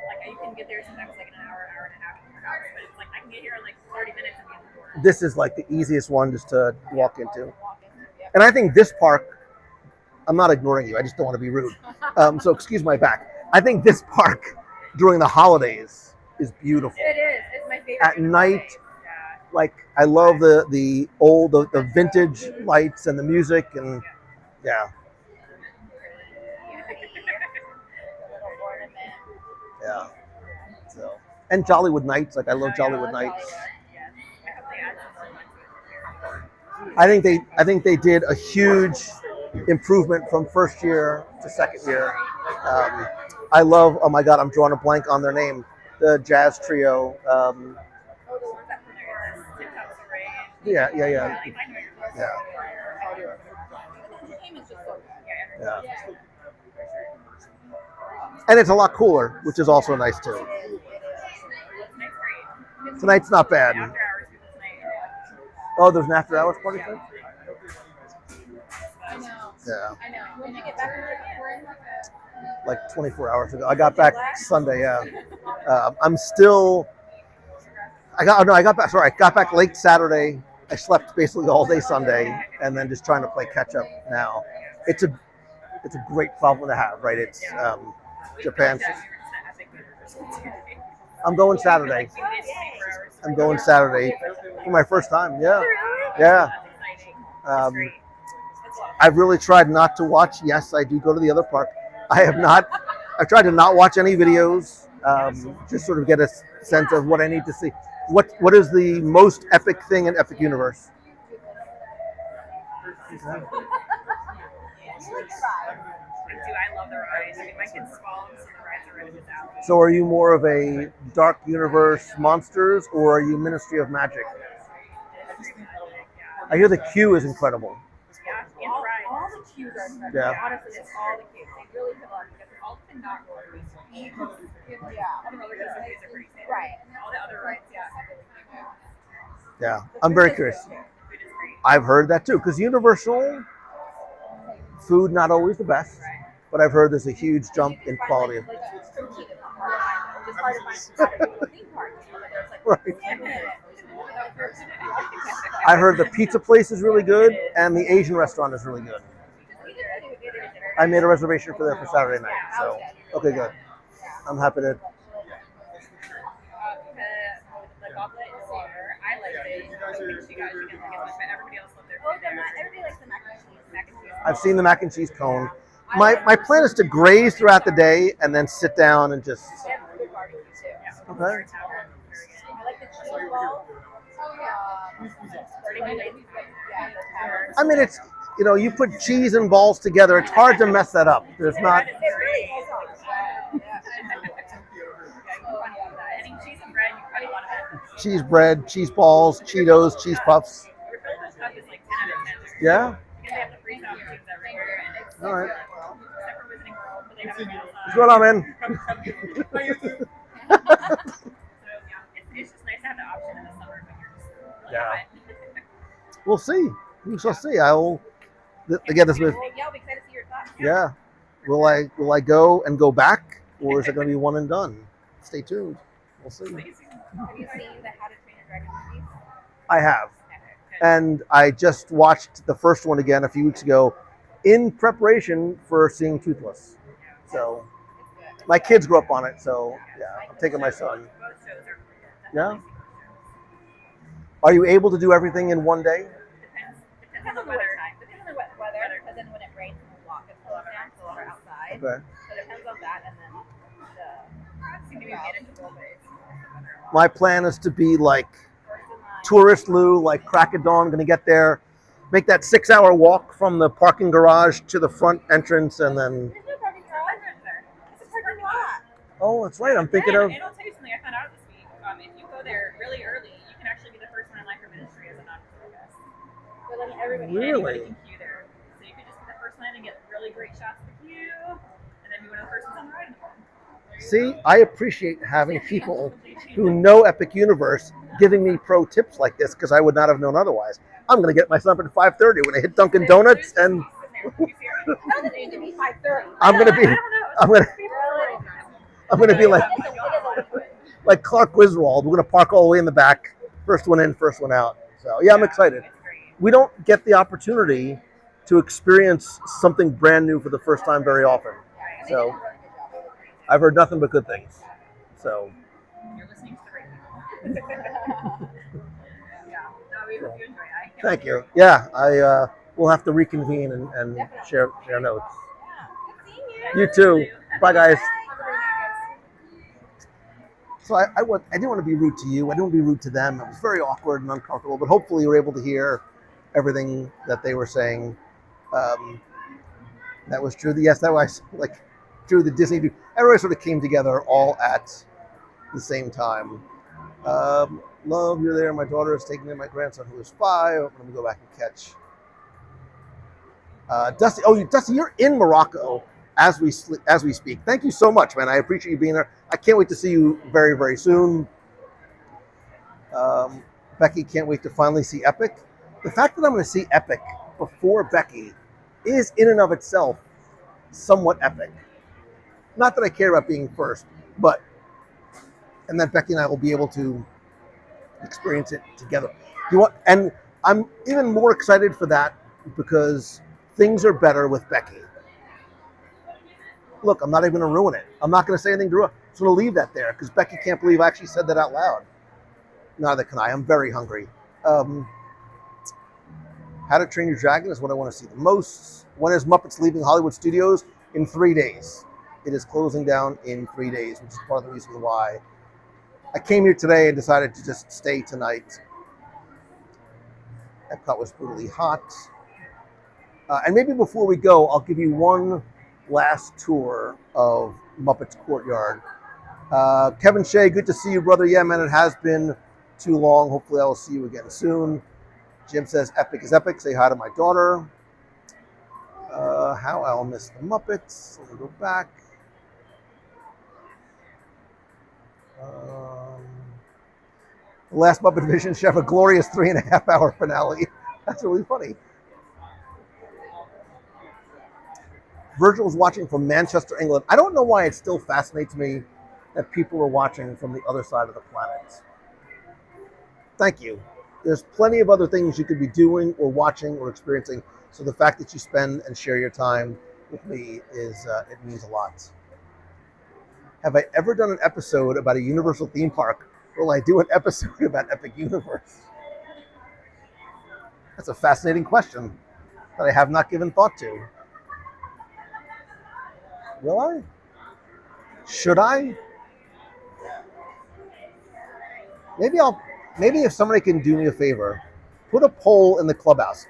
Like, you can get there sometimes like in an hour and a half from your house, but it's like I can get here in like 30 minutes and be in the door.
This is like the easiest one just to walk into. And I think this park, I'm not ignoring you, I just don't want to be rude. So excuse my back. I think this park during the holidays is beautiful.
It is. It's my favorite.
At
during the
night,
holidays. Yeah.
like, I love the old, the vintage lights and the music, and yeah. Yeah. So, and Jollywood Nights, like, I love Jollywood Nights.
Yes. I hope they add some more fun to it.
I think they did a huge improvement from first year to second year. I love, oh my God, I'm drawing a blank on their name, the jazz trio.
Oh, the ones that put their tip tops array.
Yeah.
I know what you're talking
Yeah.
about.
The game is just so good.
Yeah.
Yeah. And it's a lot cooler, which is also nice too.
Tonight's great.
Tonight's not bad.
After hours people tonight.
Oh, there's an after hours party too?
I know.
Yeah.
I know. When did you get back from the
Like 24 hours ago. I got back Sunday, yeah. I'm still, I got back late Saturday. I slept basically all day Sunday, and then just trying to play catch up now. It's a great problem to have, right? It's Japan. I'm going Saturday. I'm going Saturday for my first time. Yeah. Yeah. I've really tried not to watch. Yes, I do go to the other park. I've tried to not watch any videos, just sort of get a sense of what I need to see. What is the most epic thing in Epic Universe?
I love the rides. I mean, my kids swallow some of the rides are right in this alley.
So are you more of a Dark Universe Monsters, or are you Ministry of Magic? I hear the queue is incredible.
Yeah, and the rides.
All the queues are incredible.
Yeah.
Honestly, it's all the queues. They really put on because
All the not roller coasters.
yeah.
All the roller coasters are pretty safe.
Right.
All the other rides, yeah.
Yeah, I'm very curious.
Food is great.
I've heard that too, because Universal food not always the best, but I've heard there's a huge jump in quality.
Like protein is not hard to find. It's hard to find how to do a theme park. You know, but there's like
Right.
damn it.
I heard the pizza place is really good, and the Asian restaurant is really good. I made a reservation for there for Saturday night, so okay, good. I'm happy to.
The goblet is here. I like it. I think she got it, but everybody else loved their
Oh,
food there.
everybody likes the mac and cheese.
Mac and cheese.
I've seen the mac and cheese cone. My plan is to graze throughout the day and then sit down and just.
They have good barbecue too.
Okay.
Tower, very good.
I like the cheese balls. Yeah, the tower.
I mean, it's, you put cheese and balls together. It's hard to mess that up. There's not.
It really goes on.
Any cheese and bread, you probably want to
Cheese bread, cheese balls, Cheetos, cheese puffs.
Your filter stuff is like 10 out of 10.
Yeah.
Because they have the free options everywhere, and it's
All right.
except for Wizarding World, but they have it outside.
What's going on, man?
So yeah, it's just nice to have the option in the summer when you're just like,
Yeah.
what?
We'll see. We shall see. Again, this was.
Yeah, I'll be excited to see your thoughts.
Yeah. Will I go and go back, or is it going to be one and done? Stay tuned. We'll see.
Have you seen the How to Train Your Dragon movies?
I have. And I just watched the first one again a few weeks ago in preparation for seeing Toothless. So my kids grew up on it, so yeah, I'm taking my son.
Both shows are
Yeah? Are you able to do everything in one day?
depends on the weather.
Depends on the weather, because then when it rains, we'll walk it down, so we're outside.
Okay.
So it depends on that, and then the
Seem to be manageable, but it's the weather.
My plan is to be like
first in line.
tourist Lou, like crack of dawn, gonna get there, make that 6-hour walk from the parking garage to the front entrance, and then.
There's no parking garage. It's a parking lot.
Oh, that's right. I'm thinking of.
And I'll tell you something I found out this week. If you go there really early, you can actually be the first ministry as a non-resort guest. But then anybody
Really?
can queue there. So you could just be the first one and get really great shots of the queue, and then be one of the first ones on the ride in the morning.
See, I appreciate having people who know Epic Universe giving me pro tips like this because I would not have known otherwise. I'm going to get myself at 5:30 when I hit Dunkin' Donuts, and
doesn't need to be 5:30.
I'm going to be like Clark Griswold. We're going to park all the way in the back, first one in, first one out. So yeah, I'm excited. We don't get the opportunity to experience something brand new for the first time very often. So I've heard nothing but good things. So
You're listening to the right people. Yeah, no, we hope you enjoy it.
thank you. Yeah, I will have to reconvene and share notes. You too. Bye, guys. So I didn't want to be rude to you. I didn't want to be rude to them. It was very awkward and uncomfortable. But hopefully you were able to hear everything that they were saying. That was true. Yes, that was like true. The Disney, everybody sort of came together all at the same time. Love, you're there. My daughter is taking in my grandson who is 5. Let me go back and catch. Dusty, Dusty, you're in Morocco as we speak. Thank you so much, man. I appreciate you being there. I can't wait to see you very, very soon. Becky can't wait to finally see Epic. The fact that I'm going to see Epic before Becky is in and of itself somewhat epic. Not that I care about being first, and then Becky and I will be able to experience it together. And I'm even more excited for that because things are better with Becky. Look, I'm not even going to ruin it. I'm not going to say anything to her. I'm just going to leave that there because Becky can't believe I actually said that out loud. Neither can I. I'm very hungry. How to Train Your Dragon is what I want to see the most. When is Muppets leaving Hollywood Studios? In 3 days. It is closing down in 3 days, which is part of the reason why I came here today and decided to just stay tonight. Epcot was brutally hot. And maybe before we go, I'll give you one last tour of Muppets Courtyard. Kevin Shea, good to see you, brother. Yeah, man, it has been too long. Hopefully I will see you again soon. Jim says, Epic is epic. Say hi to my daughter. How I'll miss the Muppets. Let me go back. The last Muppet Vision should have a glorious 3.5-hour finale. That's really funny. Virgil was watching from Manchester, England. I don't know why it still fascinates me that people are watching from the other side of the planet. Thank you. There's plenty of other things you could be doing or watching or experiencing. So the fact that you spend and share your time with me it means a lot. Have I ever done an episode about a Universal theme park? Will I do an episode about Epic Universe? That's a fascinating question that I have not given thought to. Will I? Should I? Maybe if somebody can do me a favor, put a poll in the clubhouse.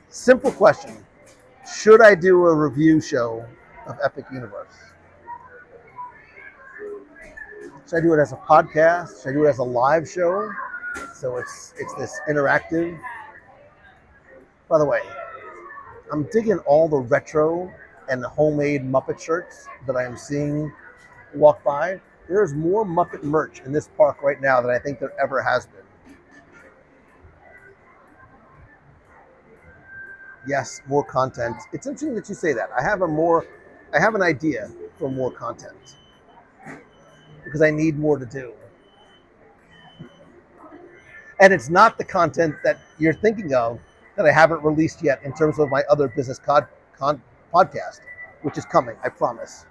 Simple question. Should I do a review show of Epic Universe? Should I do it as a podcast? Should I do it as a live show? So it's this interactive. By the way, I'm digging all the retro and the homemade Muppet shirts that I am seeing walk by. There's more Muppet merch in this park right now than I think there ever has been. Yes, more content. It's interesting that you say that. I have an idea for more content because I need more to do. And it's not the content that you're thinking of that I haven't released yet in terms of my other business podcast, which is coming, I promise.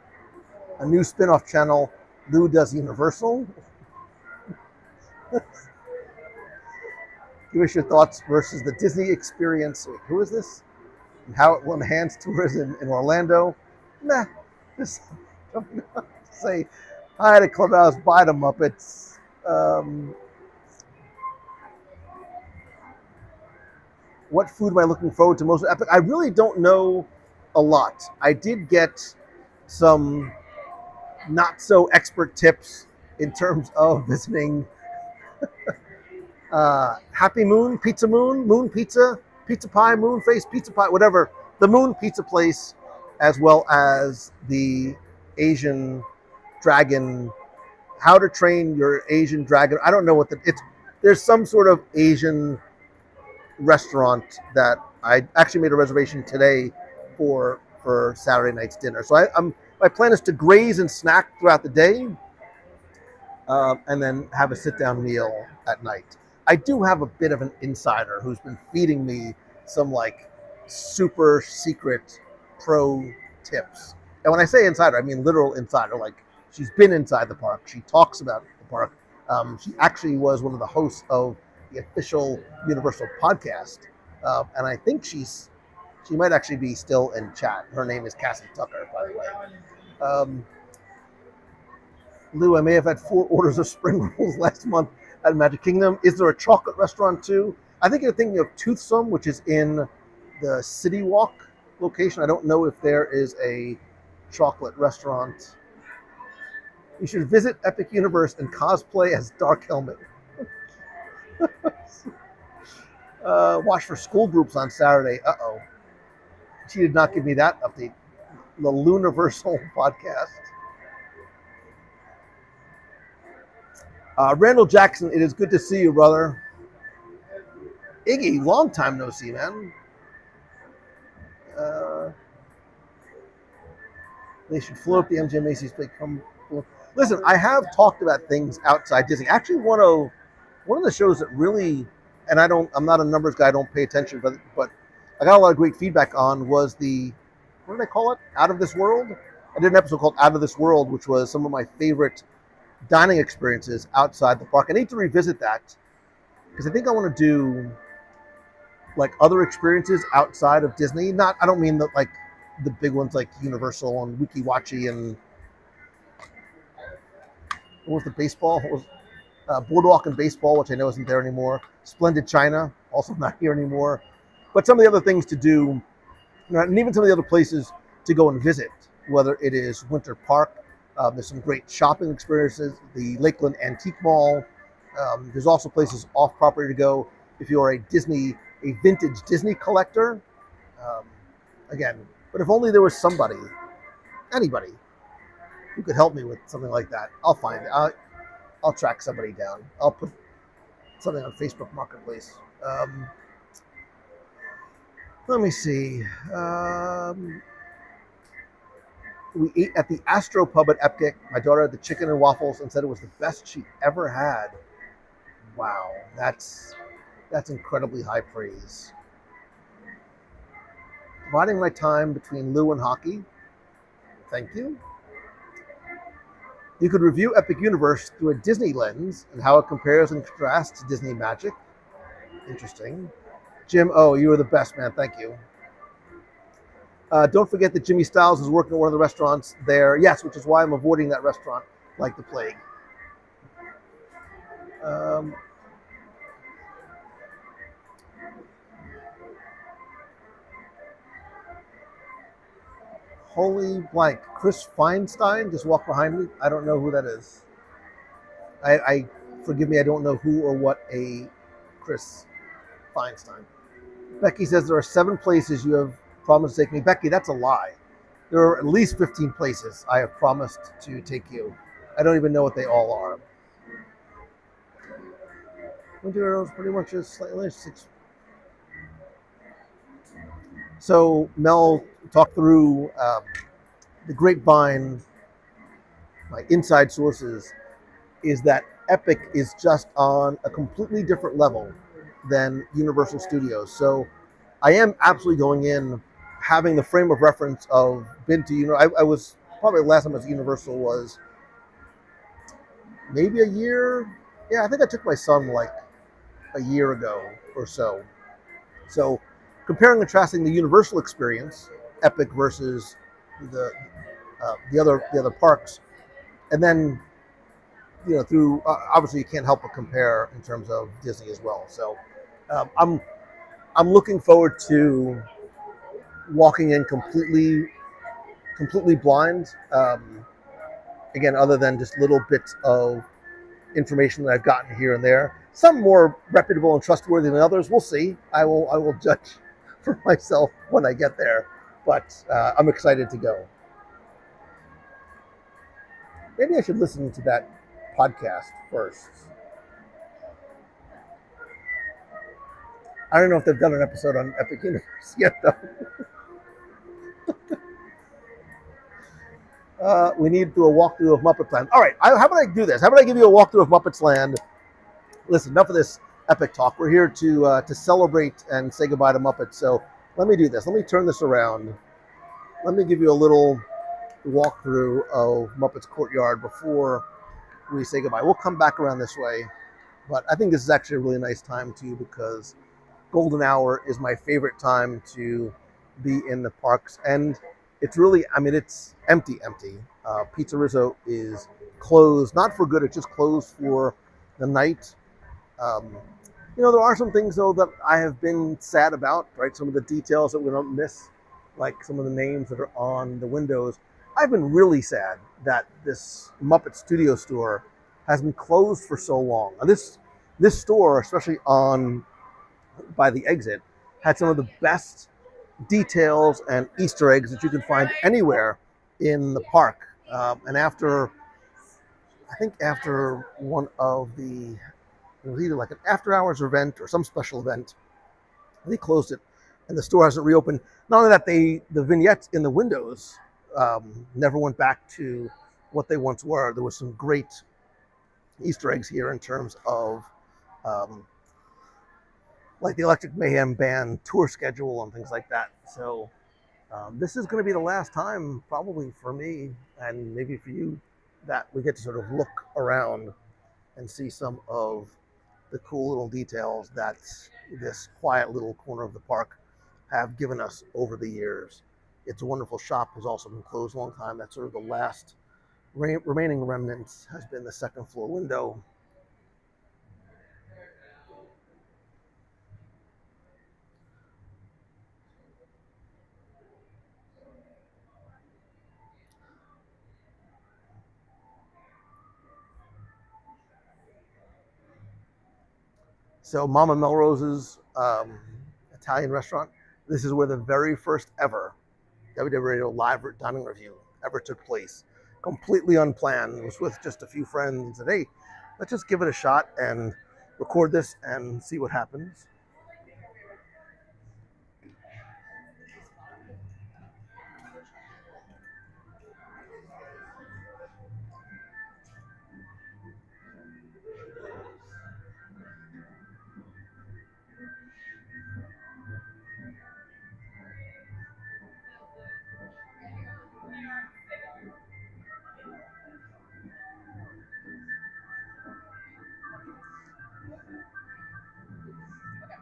A new spin-off channel, Lou Does Universal. Give us your thoughts versus the Disney experience. Wait, who is this? And how it will enhance tourism in Orlando. Nah, just say hi to Clubhouse, bye to Muppets. What food am I looking forward to most? Epic. I really don't know a lot. I did get some not so expert tips in terms of visiting Happy Moon, Moon Pizza, Pizza Pie, Moon Face, Pizza Pie, whatever. The Moon Pizza place, as well as the Asian Dragon, How to Train Your Asian Dragon. I don't know what there's some sort of Asian restaurant that I actually made a reservation today for Saturday night's dinner. So my plan is to graze and snack throughout the day, and then have a sit-down meal at night. I do have a bit of an insider who's been feeding me some like super secret pro tips. And when I say insider, I mean literal insider. Like, she's been inside the park. She talks about the park. She actually was one of the hosts of the official Universal podcast. And I think she might actually be still in chat. Her name is Cassie Tucker, by the way. Lou, I may have had 4 orders of spring rolls last month at Magic Kingdom. Is there a chocolate restaurant too? I think you're thinking of Toothsome, which is in the City Walk location. I don't know if there is a chocolate restaurant. You should visit Epic Universe and cosplay as Dark Helmet. Watch for school groups on Saturday. Uh-oh. She did not give me that update. The Luniversal podcast. Randall Jackson, it is good to see you, brother. Iggy, long time no see, man. They should float up the MJ Macy's play. Listen, I have talked about things outside Disney. Actually, one of the shows that really, and I'm not a numbers guy, I don't pay attention, but I got a lot of great feedback on was what did I call it? Out of This World? I did an episode called Out of This World, which was some of my favorite dining experiences outside the park. I need to revisit that because I think I want to do like other experiences outside of Disney. I don't mean the big ones like Universal and Wiki Wachi and what was the baseball? What was Boardwalk and Baseball, which I know isn't there anymore. Splendid China, also not here anymore. But some of the other things to do, and even some of the other places to go and visit, whether it is Winter Park. There's some great shopping experiences, the Lakeland Antique Mall. There's also places off property to go if you're a vintage Disney collector. Again, but if only there was anybody who could help me with something like that. I'll find it. I'll track somebody down. I'll put something on Facebook Marketplace. Let me see. We ate at the Astro Pub at Epcot. My daughter had the chicken and waffles and said it was the best she ever had. Wow, that's incredibly high praise. Dividing my time between Lou and hockey. Thank you. You could review Epic Universe through a Disney lens and how it compares and contrasts to Disney Magic. Interesting. Jim, you were the best, man. Thank you. Don't forget that Jimmy Styles is working at one of the restaurants there. Yes, which is why I'm avoiding that restaurant like the plague. Holy blank. Chris Feinstein just walked behind me. I don't know who that is. I forgive me, I don't know who or what a Chris Feinstein. Becky says there are 7 places you have promised to take me. Becky, that's a lie. There are at least 15 places I have promised to take you. I don't even know what they all are. Winter Arrows pretty much is slightly 6. So Mel talked through the grapevine. My inside sources is that Epic is just on a completely different level than Universal Studios. So I am absolutely going in having the frame of reference of been to, I was probably the last time I was at Universal was maybe a year. Yeah, I think I took my son like a year ago or so. So comparing and contrasting the Universal experience, Epic versus the other parks, and then through obviously you can't help but compare in terms of Disney as well. So I'm looking forward to walking in completely blind. Again, other than just little bits of information that I've gotten here and there. Some more reputable and trustworthy than others. We'll see. I will judge for myself when I get there. But I'm excited to go. Maybe I should listen to that podcast first. I don't know if they've done an episode on Epic Universe yet, though. We need to do a walkthrough of Muppet Land. All right, how about I do this? How about I give you a walkthrough of Muppets Land? Listen, enough of this epic talk. We're here to celebrate and say goodbye to Muppets. So let me do this. Let me turn this around. Let me give you a little walkthrough of Muppets Courtyard before we say goodbye. We'll come back around this way, but I think this is actually a really nice time too, because golden hour is my favorite time to be in the parks, and it's really, I mean, it's empty. Pizza Rizzo is closed, not for good, it's just closed for the night. There are some things though that I have been sad about, right? Some of the details that we don't miss, like some of the names that are on the windows. I've been really sad that this Muppet Studio store has been closed for so long. Now, this store, especially by the exit, had some of the best details and Easter eggs that you can find anywhere in the park. And after one of it was either like an after hours event or some special event, they closed it and the store hasn't reopened. Not only that, the vignettes in the windows never went back to what they once were. There was some great Easter eggs here in terms of like the Electric Mayhem Band tour schedule and things like that. So this is going to be the last time probably for me and maybe for you that we get to sort of look around and see some of the cool little details that this quiet little corner of the park have given us over the years. It's a Wonderful Shop has also been closed a long time. That's sort of the last remaining remnants has been the second floor window. So Mama Melrose's Italian restaurant, this is where the very first ever WDW Radio live dining review ever took place. Completely unplanned. It was with just a few friends and said, hey, let's just give it a shot and record this and see what happens.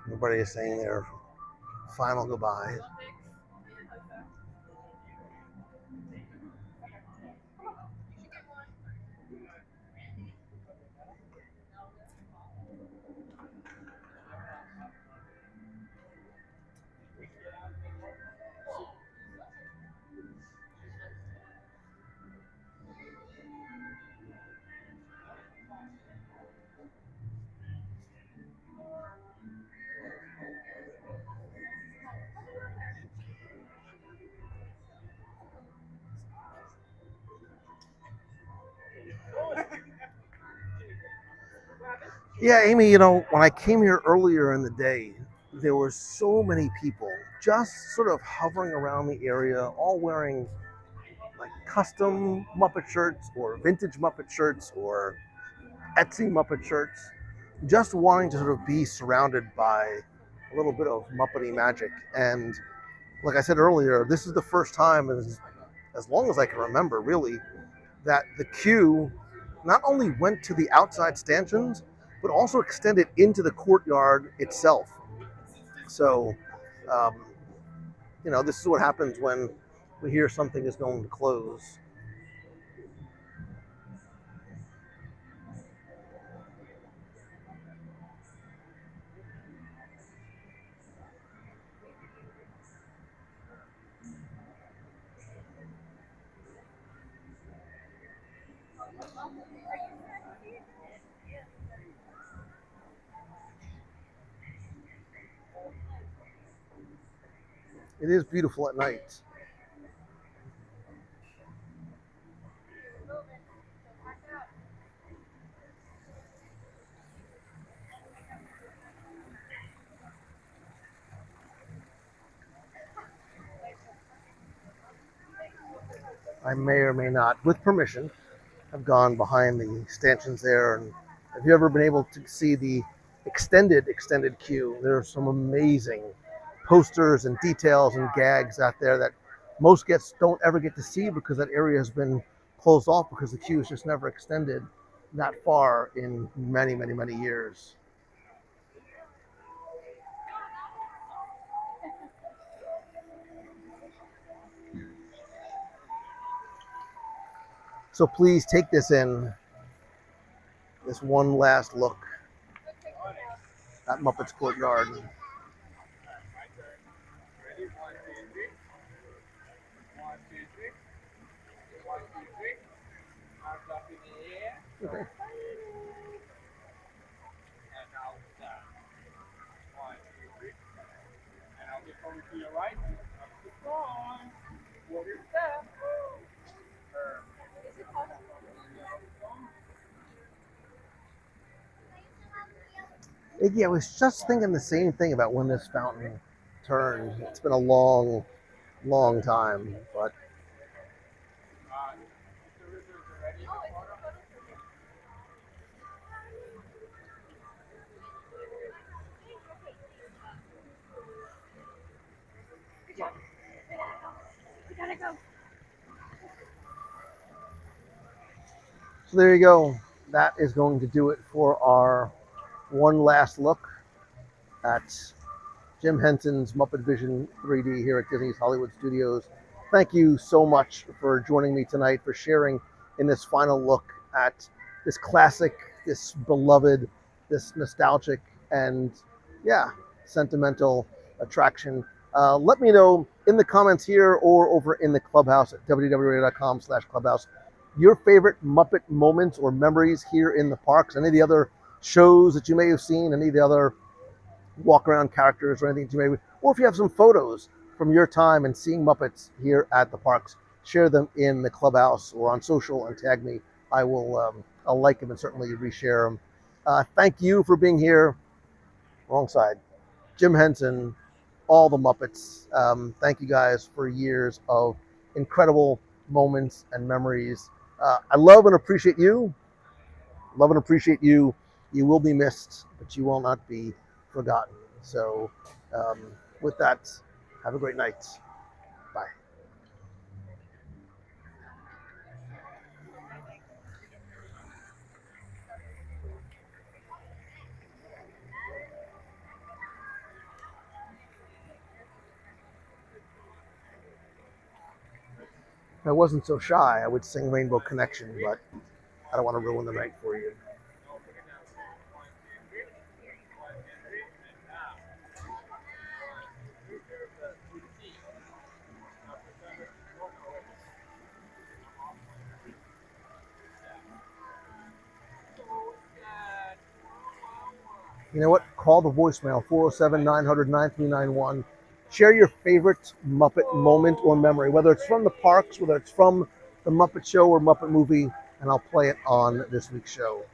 Everybody is saying their final goodbyes. Yeah, Amy, when I came here earlier in the day, there were so many people just sort of hovering around the area, all wearing like custom Muppet shirts or vintage Muppet shirts or Etsy Muppet shirts, just wanting to sort of be surrounded by a little bit of Muppety magic. And like I said earlier, this is the first time, as long as I can remember, really, that the queue not only went to the outside stanchions, but also extended into the courtyard itself. So, this is what happens when we hear something is going to close. It is beautiful at night. I may or may not, with permission, have gone behind the stanchions there. And have you ever been able to see the extended queue? There are some amazing posters and details and gags out there that most guests don't ever get to see because that area has been closed off because the queue is just never extended that far in many, many, many years. So please take this in, this one last look at Muppets Courtyard. Okay. Iggy, I was just thinking the same thing about when this fountain turned. It's been a long, long time, but
We gotta go.
so there you go. That is going to do it for our one last look at Jim Henson's Muppet Vision 3D here at Disney's Hollywood Studios. Thank you so much for joining me tonight, for sharing in this final look at this classic, this beloved, this nostalgic, and yeah, sentimental attraction. Let me know in the comments here or over in the clubhouse at wdwradio.com/clubhouse your favorite Muppet moments or memories here in the parks. Any of the other shows that you may have seen, any of the other walk around characters or anything that you may, or if you have some photos from your time and seeing Muppets here at the parks, share them in the clubhouse or on social and tag me. I will, I'll like them and certainly reshare them. Thank you for being here. Wrong side. Jim Henson, all the Muppets. Thank you guys for years of incredible moments and memories. I love and appreciate you. Love and appreciate you. You will be missed, but you will not be forgotten. So with that, have a great night. Bye. If I wasn't so shy, I would sing Rainbow Connection, but I don't want to ruin the night for you. You know what? Call the voicemail, 407-900-9391. Share your favorite Muppet moment or memory, whether it's from the parks, whether it's from the Muppet Show or Muppet movie, and I'll play it on this week's show.